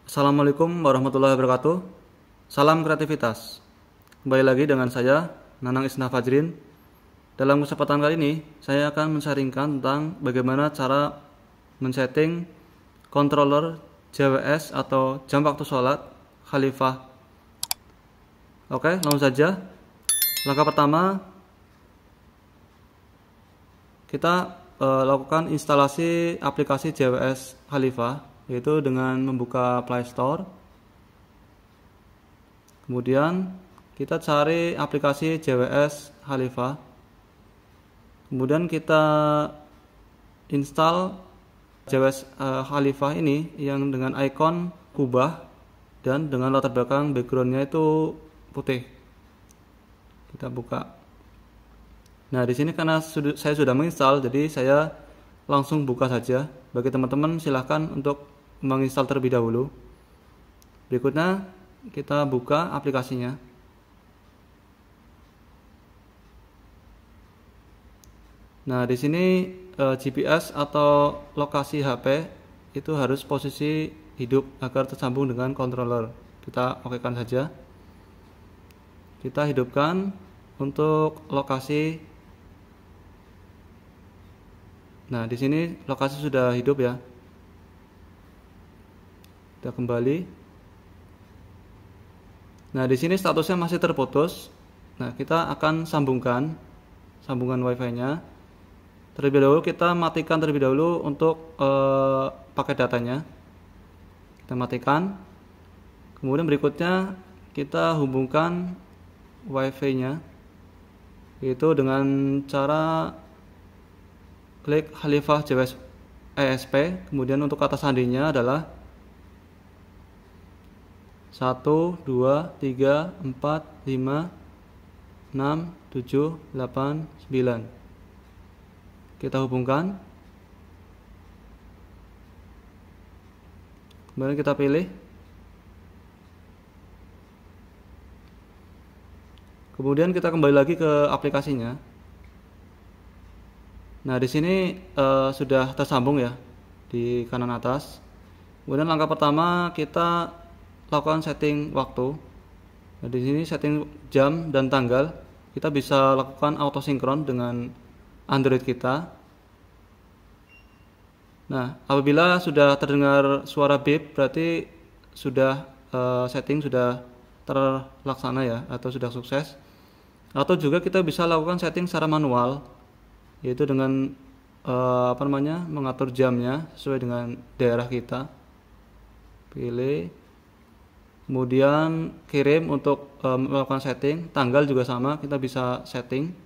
Assalamualaikum warahmatullahi wabarakatuh. Salam kreativitas. Kembali lagi dengan saya, Nanang Isna Fajrin. Dalam kesempatan kali ini, saya akan men-sharingkan tentang bagaimana cara men-setting controller JWS atau jam waktu sholat Khalifah. Oke, langsung saja. Langkah pertama, kita lakukan instalasi aplikasi JWS Khalifah, yaitu dengan membuka Play Store. Kemudian kita cari aplikasi JWS Khalifah. Kemudian kita install JWS Khalifah ini yang dengan ikon kubah dan dengan latar belakang backgroundnya itu putih. Kita buka. Nah, di sini karena saya sudah menginstal, jadi saya langsung buka saja. Bagi teman-teman silahkan untuk menginstal terlebih dahulu. Berikutnya kita buka aplikasinya. Nah, di sini GPS atau lokasi HP itu harus posisi hidup agar tersambung dengan controller. Kita okekan saja. Kita hidupkan untuk lokasi. Nah, di sini lokasi sudah hidup ya. Kita kembali. Nah, di sini statusnya masih terputus. Nah, kita akan sambungan Wi-Fi-nya. Terlebih dahulu kita matikan terlebih dahulu untuk paket datanya. Kita matikan. Kemudian berikutnya kita hubungkan Wi-Fi-nya, yaitu dengan cara klik Khalifah JWS ESP. Kemudian untuk kata sandinya adalah 1, 2, 3, 4, 5, 6, 7, 8, 9. Kita hubungkan. Kemudian kita pilih. Kemudian kita kembali lagi ke aplikasinya. Nah, di sini sudah tersambung ya di kanan atas. Kemudian langkah pertama kita lakukan setting waktu. Nah, di sini setting jam dan tanggal. Kita bisa lakukan auto sinkron dengan Android kita. Nah, apabila sudah terdengar suara beep, berarti sudah setting sudah terlaksana ya, atau sudah sukses. Atau juga kita bisa lakukan setting secara manual, yaitu dengan mengatur jamnya sesuai dengan daerah kita. Pilih, kemudian kirim untuk melakukan setting. Tanggal juga sama, kita bisa setting.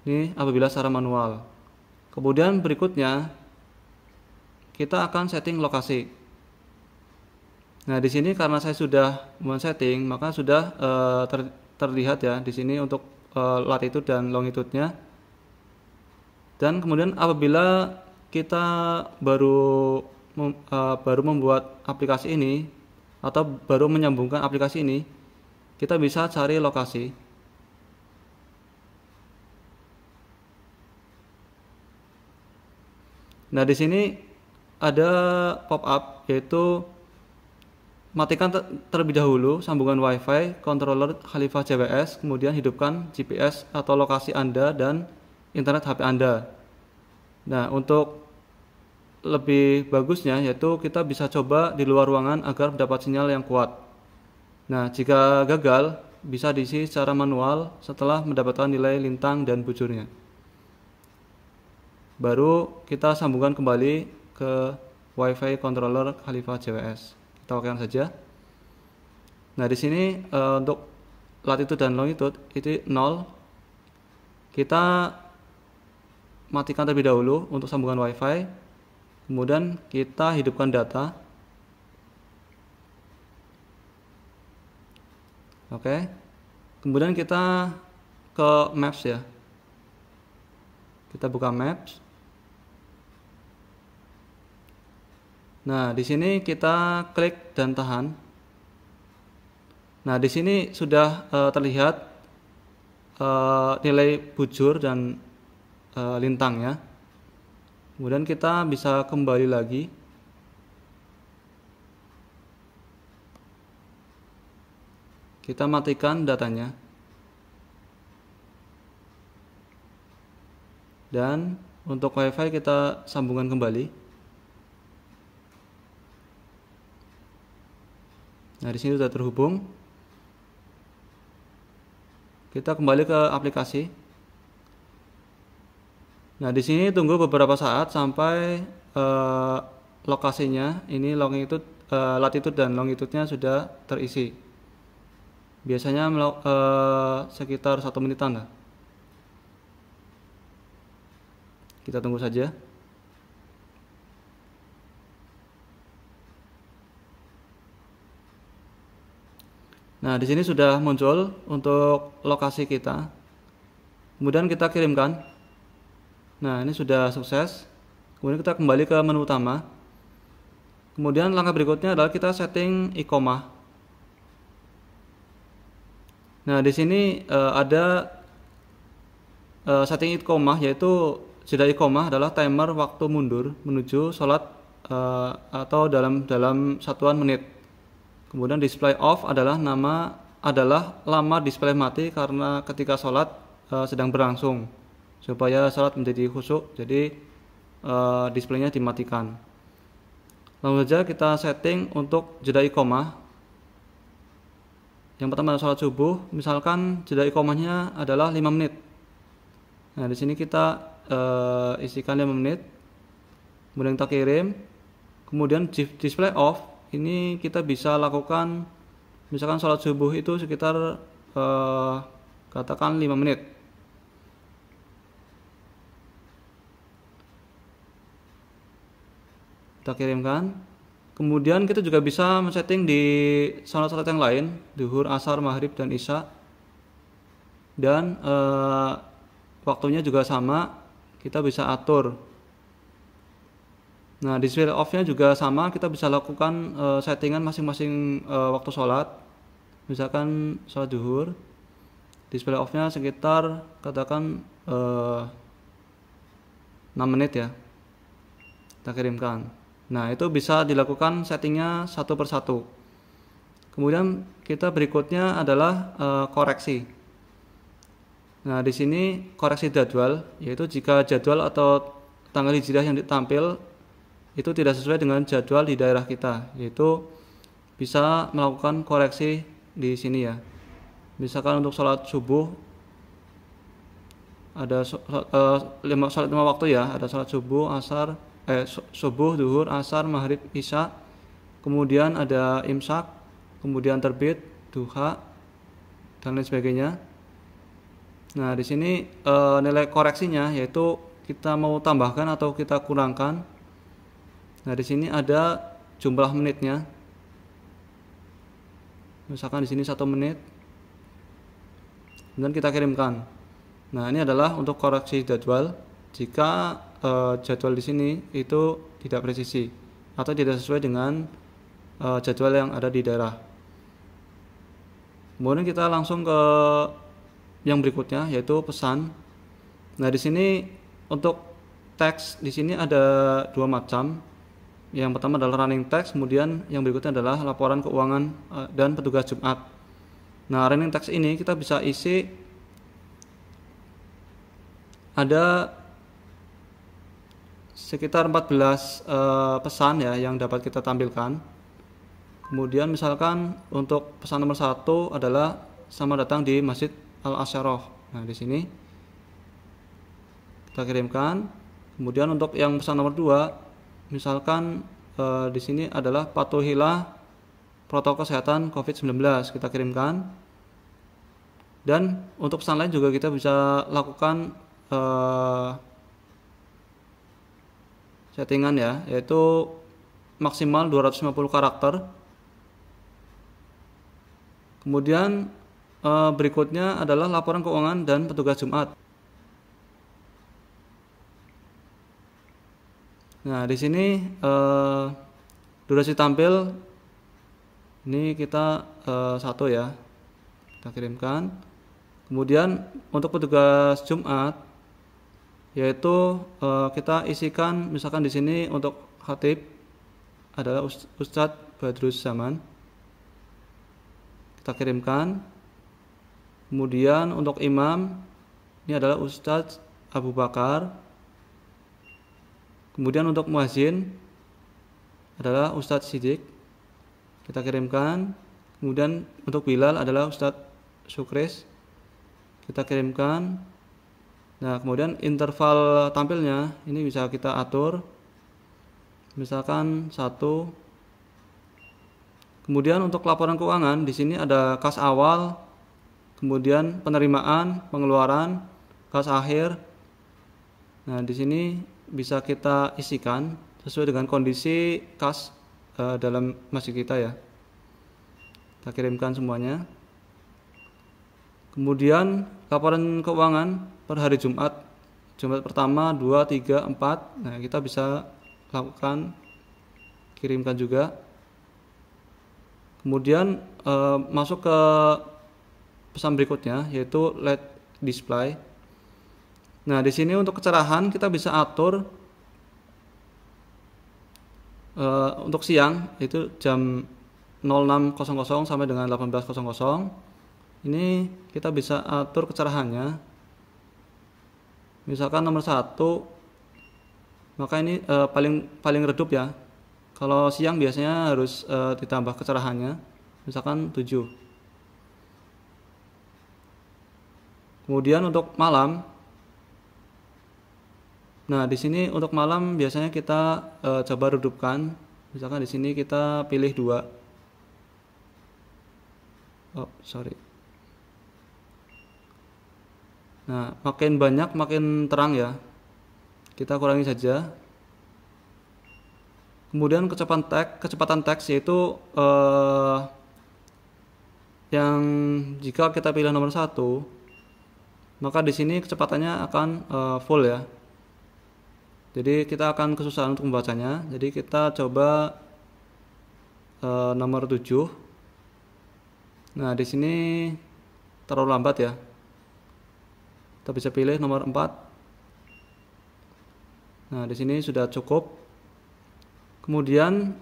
Ini apabila secara manual. Kemudian berikutnya kita akan setting lokasi. Nah, di sini karena saya sudah men-setting, maka sudah terlihat ya di sini untuk latitude dan longitude-nya. Dan kemudian apabila kita baru membuat aplikasi ini atau baru menyambungkan aplikasi ini, kita bisa cari lokasi. Nah, di sini ada pop-up, yaitu matikan terlebih dahulu sambungan Wi-Fi controller Khalifah JWS, kemudian hidupkan GPS atau lokasi Anda dan internet HP Anda. Nah, untuk lebih bagusnya yaitu kita bisa coba di luar ruangan agar mendapat sinyal yang kuat. Nah, jika gagal bisa diisi secara manual setelah mendapatkan nilai lintang dan bujurnya. Baru kita sambungkan kembali ke Wi-Fi controller Khalifah JWS. Kita okekan saja. Nah, di sini untuk latitude dan longitude itu 0. Kita matikan terlebih dahulu untuk sambungan Wi-Fi. Kemudian kita hidupkan data. Oke. Kemudian kita ke Maps ya. Kita buka Maps. Nah, di sini kita klik dan tahan. Nah, di sini sudah terlihat nilai bujur dan lintangnya. Kemudian kita bisa kembali lagi. Kita matikan datanya. Dan untuk WiFi kita sambungkan kembali. Nah, di sini sudah terhubung. Kita kembali ke aplikasi. Nah, di sini tunggu beberapa saat sampai lokasinya ini longitude, latitude dan longitude-nya sudah terisi. Biasanya sekitar 1 menitan lah. Kita tunggu saja. Nah, di sini sudah muncul untuk lokasi kita. Kemudian kita kirimkan. Nah, ini sudah sukses. Kemudian kita kembali ke menu utama. Kemudian langkah berikutnya adalah kita setting iqomah. Nah, di sini ada setting iqomah, yaitu jeda iqomah adalah timer waktu mundur menuju sholat atau dalam satuan menit. Kemudian display off adalah lama display mati karena ketika sholat sedang berlangsung, supaya sholat menjadi khusyuk, jadi displaynya dimatikan. Langsung saja kita setting untuk jeda iqomah. Yang pertama adalah sholat subuh, misalkan jeda iqomahnya adalah 5 menit. Nah, di sini kita isikan 5 menit, kemudian kita kirim. Kemudian display off ini kita bisa lakukan, misalkan sholat subuh itu sekitar katakan 5 menit. Kita kirimkan. Kemudian kita juga bisa men-setting di salat-salat yang lain, zuhur, asar, maghrib, dan isya. Dan waktunya juga sama, kita bisa atur. Nah, display off-nya juga sama, kita bisa lakukan settingan masing-masing waktu sholat. Misalkan sholat zuhur, display off-nya sekitar katakan 6 menit ya. Kita kirimkan. Nah, itu bisa dilakukan settingnya satu persatu. Kemudian kita berikutnya adalah koreksi. Nah, di sini koreksi jadwal, yaitu jika jadwal atau tanggal hijriah yang ditampil itu tidak sesuai dengan jadwal di daerah kita, yaitu bisa melakukan koreksi di sini ya. Misalkan untuk sholat subuh ada sholat 5 waktu ya, ada sholat subuh, asar, subuh, zuhur, asar, maghrib, isya. Kemudian ada imsak, kemudian terbit, duha, dan lain sebagainya. Nah, di sini nilai koreksinya yaitu kita mau tambahkan atau kita kurangkan. Nah, di sini ada jumlah menitnya. Misalkan di sini 1 menit. Dan kita kirimkan. Nah, ini adalah untuk koreksi jadwal jika jadwal di sini itu tidak presisi atau tidak sesuai dengan jadwal yang ada di daerah. Kemudian kita langsung ke yang berikutnya yaitu pesan. Nah, di sini untuk teks di sini ada 2 macam. Yang pertama adalah running text, kemudian yang berikutnya adalah laporan keuangan dan petugas Jumat. Nah, running text ini kita bisa isi ada sekitar 14 pesan ya yang dapat kita tampilkan. Kemudian misalkan untuk pesan nomor 1 adalah selamat datang di Masjid Al-Asyarah. Nah, di sini kita kirimkan. Kemudian untuk yang pesan nomor 2 misalkan di sini adalah patuhilah protokol kesehatan COVID-19, kita kirimkan. Dan untuk pesan lain juga kita bisa lakukan settingan ya, yaitu maksimal 250 karakter. Kemudian berikutnya adalah laporan keuangan dan petugas Jumat. Nah, di sini durasi tampil ini kita 1 ya, kita kirimkan. Kemudian untuk petugas Jumat yaitu kita isikan, misalkan di sini untuk khatib adalah Ustadz Badruz Zaman. kita kirimkan. Kemudian untuk imam ini adalah Ustadz Abu Bakar. Kemudian untuk muazzin adalah Ustadz Sidik, kita kirimkan. Kemudian untuk Bilal adalah Ustadz Sukris, kita kirimkan. Nah, kemudian interval tampilnya ini bisa kita atur, misalkan 1. Kemudian untuk laporan keuangan di sini ada kas awal, kemudian penerimaan, pengeluaran, kas akhir. Nah, di sini bisa kita isikan sesuai dengan kondisi kas dalam masjid kita ya. Kita kirimkan semuanya. Kemudian laporan keuangan per hari Jumat, Jumat pertama, 2, 3, 4. Nah, kita bisa lakukan kirimkan juga. Kemudian masuk ke pesan berikutnya yaitu LED display. Nah, di sini untuk kecerahan kita bisa atur untuk siang itu jam 06.00 sampai dengan 18.00. Ini kita bisa atur kecerahannya. Misalkan nomor 1, maka ini paling redup ya. Kalau siang biasanya harus ditambah kecerahannya, misalkan 7. Kemudian untuk malam, nah di sini untuk malam biasanya kita coba redupkan. Misalkan di sini kita pilih 2. Nah, makin banyak makin terang ya. Kita kurangi saja. Kemudian kecepatan teks yaitu yang jika kita pilih nomor 1, maka di sini kecepatannya akan full ya. Jadi kita akan kesusahan untuk membacanya. Jadi kita coba nomor 7. Nah, di sini terlalu lambat ya. Kita bisa pilih nomor 4. Nah, di sini sudah cukup. Kemudian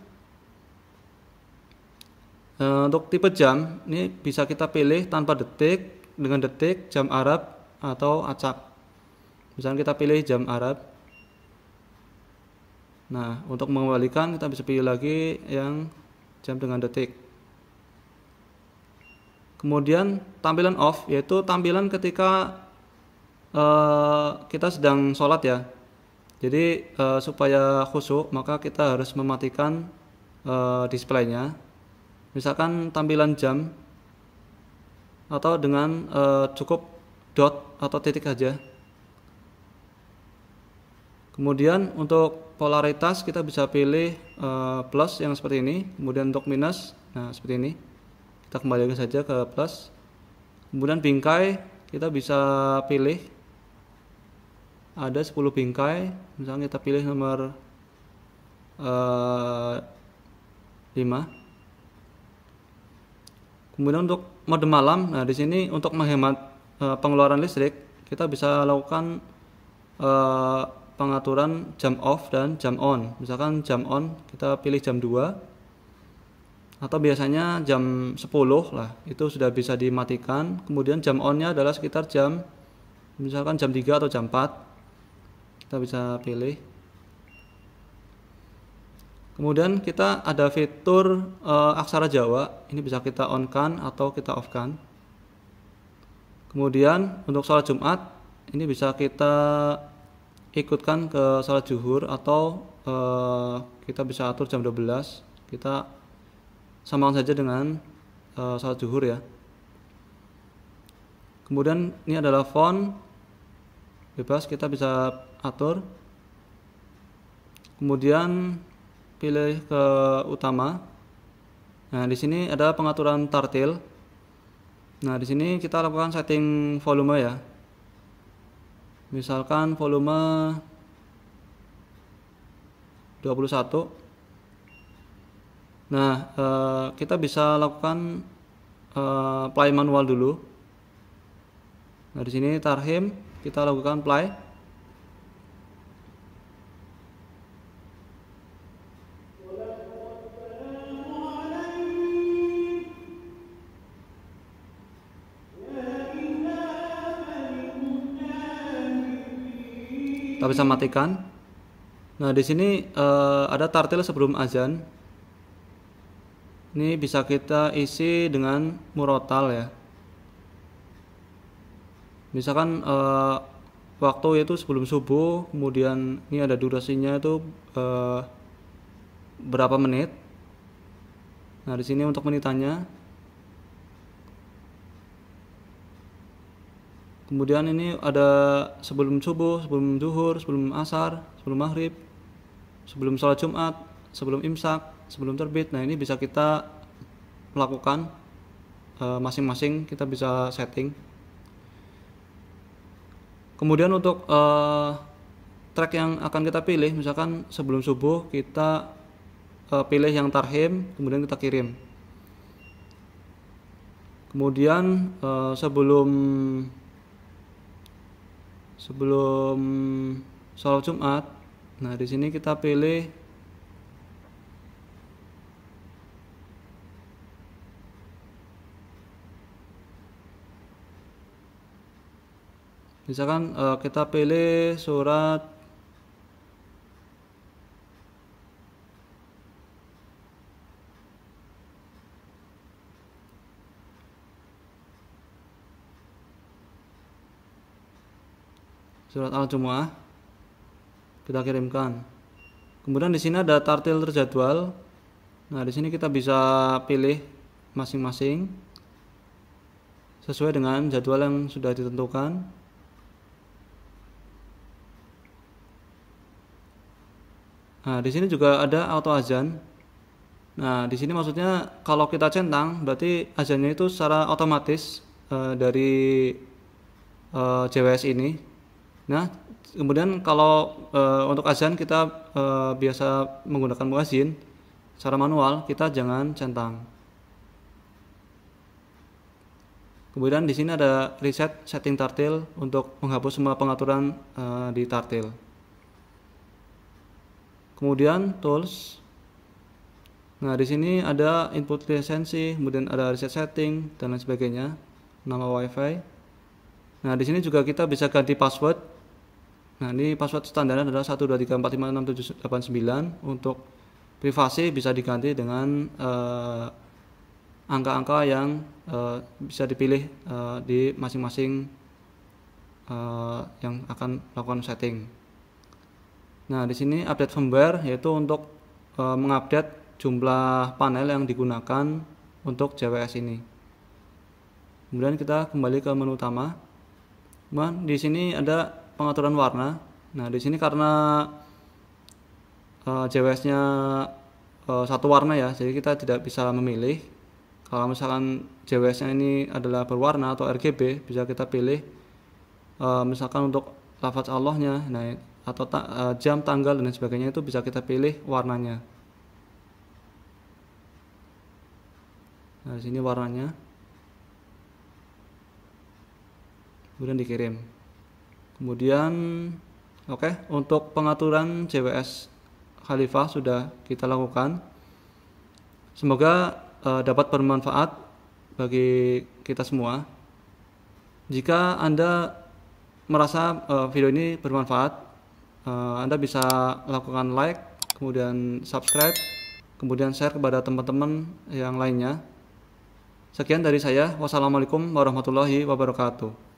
untuk tipe jam ini bisa kita pilih tanpa detik, dengan detik, jam Arab atau acak. Misalnya kita pilih jam Arab. Nah, untuk mengembalikan kita bisa pilih lagi yang jam dengan detik. Kemudian tampilan off yaitu tampilan ketika kita sedang sholat ya. Jadi supaya khusyuk maka kita harus mematikan displaynya. Misalkan tampilan jam atau dengan cukup dot atau titik saja. Kemudian untuk polaritas kita bisa pilih plus yang seperti ini. Kemudian untuk minus, nah seperti ini. Kita kembalikan saja ke plus. Kemudian bingkai kita bisa pilih. Ada 10 bingkai, misalnya kita pilih nomor 5. Kemudian untuk mode malam, nah di sini untuk menghemat pengeluaran listrik, kita bisa lakukan pengaturan jam off dan jam on. Misalkan jam on kita pilih jam 2 atau biasanya jam 10 lah, itu sudah bisa dimatikan. Kemudian jam on-nya adalah sekitar jam misalkan jam 3 atau jam 4. Kita bisa pilih. Kemudian kita ada fitur aksara Jawa, ini bisa kita on-kan atau kita off-kan. Kemudian untuk sholat Jumat ini bisa kita ikutkan ke sholat zuhur atau kita bisa atur jam 12. Kita samakan saja dengan sholat zuhur ya. Kemudian ini adalah font bebas, kita bisa atur. Kemudian pilih ke utama. Nah, di sini ada pengaturan tartil. Nah, di sini kita lakukan setting volume ya. Misalkan volume 21. Nah, kita bisa lakukan play manual dulu. Nah, di sini tarhim kita lakukan play. kita bisa matikan. Nah, di sini ada tartil sebelum azan. Ini bisa kita isi dengan murotal ya. Misalkan waktu itu sebelum subuh, kemudian ini ada durasinya itu berapa menit. Nah, di sini untuk menitannya. Kemudian ini ada sebelum subuh, sebelum zuhur, sebelum asar, sebelum maghrib, sebelum sholat Jumat, sebelum imsak, sebelum terbit. Nah, ini bisa kita lakukan masing-masing, kita bisa setting. Kemudian untuk track yang akan kita pilih, misalkan sebelum subuh kita pilih yang tarhim, kemudian kita kirim. Kemudian sebelum sholat Jumat, nah di sini kita pilih misalkan kita pilih surat Al-Jumu'ah, kita kirimkan. Kemudian di sini ada tartil terjadwal. Nah, di sini kita bisa pilih masing-masing sesuai dengan jadwal yang sudah ditentukan. Nah, di sini juga ada auto azan. Nah, di sini maksudnya kalau kita centang berarti azannya itu secara otomatis dari JWS ini. Nah, kemudian kalau untuk azan kita biasa menggunakan muazzin secara manual, kita jangan centang. Kemudian di sini ada reset setting tartil untuk menghapus semua pengaturan di tartil. Kemudian tools. Nah, di sini ada input lisensi, kemudian ada reset setting dan lain sebagainya, nama WiFi. Nah, di sini juga kita bisa ganti password. Nah, ini password standar adalah 123456789. Untuk privasi bisa diganti dengan angka-angka yang bisa dipilih di masing-masing yang akan melakukan setting. Nah, di sini update firmware yaitu untuk mengupdate jumlah panel yang digunakan untuk JWS ini. Kemudian kita kembali ke menu utama. Kemudian di sini ada pengaturan warna. Nah, di sini karena JWS-nya satu warna ya, jadi kita tidak bisa memilih. Kalau misalkan JWS-nya ini adalah berwarna atau RGB, bisa kita pilih misalkan untuk lafaz Allah-nya, nah atau jam, tanggal dan sebagainya itu bisa kita pilih warnanya. Nah, di sini warnanya. Kemudian dikirim. Kemudian untuk pengaturan JWS Khalifah sudah kita lakukan. Semoga dapat bermanfaat bagi kita semua. Jika Anda merasa video ini bermanfaat, Anda bisa lakukan like, kemudian subscribe, kemudian share kepada teman-teman yang lainnya. Sekian dari saya. Wassalamualaikum warahmatullahi wabarakatuh.